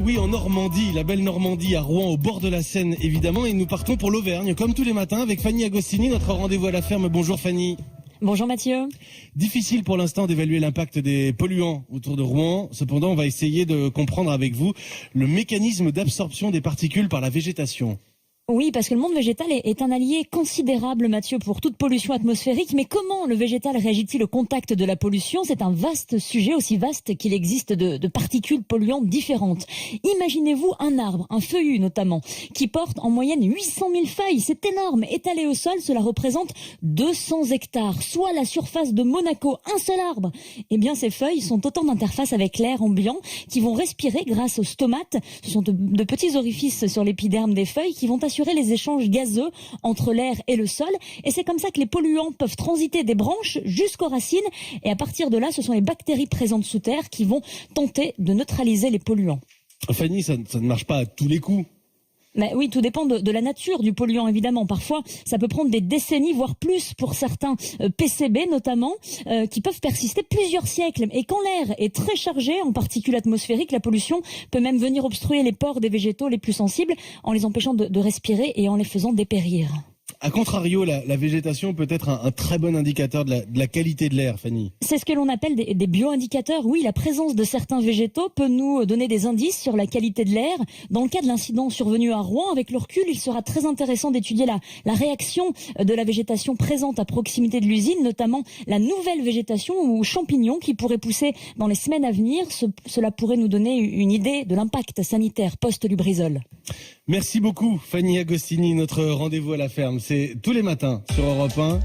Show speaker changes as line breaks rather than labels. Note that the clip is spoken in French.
Oui, en Normandie, la belle Normandie, à Rouen, au bord de la Seine, évidemment. Et nous partons pour l'Auvergne, comme tous les matins, avec Fanny Agostini, notre rendez-vous à la ferme. Bonjour Fanny.
Bonjour Mathieu.
Difficile pour l'instant d'évaluer l'impact des polluants autour de Rouen. Cependant, on va essayer de comprendre avec vous le mécanisme d'absorption des particules par la végétation.
Oui, parce que le monde végétal est un allié considérable, Mathieu, pour toute pollution atmosphérique. Mais comment le végétal réagit-il au contact de la pollution? C'est un vaste sujet, aussi vaste qu'il existe de particules polluantes différentes. Imaginez-vous un arbre, un feuillu notamment, qui porte en moyenne 800 000 feuilles. C'est énorme. Étalé au sol, cela représente 200 hectares, soit la surface de Monaco. Un seul arbre. Eh bien, ces feuilles sont autant d'interfaces avec l'air ambiant qui vont respirer grâce aux stomates. Ce sont de petits orifices sur l'épiderme des feuilles qui vont assurer les échanges gazeux entre l'air et le sol. Et c'est comme ça que les polluants peuvent transiter des branches jusqu'aux racines. Et à partir de là, ce sont les bactéries présentes sous terre qui vont tenter de neutraliser les polluants.
Fanny, ça ne marche pas à tous les coups.
Mais oui, tout dépend de la nature du polluant, évidemment. Parfois, ça peut prendre des décennies, voire plus, pour certains PCB notamment, qui peuvent persister plusieurs siècles. Et quand l'air est très chargé en particules atmosphériques, la pollution peut même venir obstruer les pores des végétaux les plus sensibles, en les empêchant de respirer et en les faisant dépérir.
A contrario, la végétation peut être un très bon indicateur de la qualité de l'air, Fanny.
C'est ce que l'on appelle des bioindicateurs. Oui, la présence de certains végétaux peut nous donner des indices sur la qualité de l'air. Dans le cas de l'incident survenu à Rouen, avec le recul, il sera très intéressant d'étudier la réaction de la végétation présente à proximité de l'usine, notamment la nouvelle végétation ou champignons qui pourraient pousser dans les semaines à venir. Cela pourrait nous donner une idée de l'impact sanitaire post-Lubrizol.
Merci beaucoup, Fanny Agostini. Notre rendez-vous à la ferme, c'est tous les matins sur Europe 1.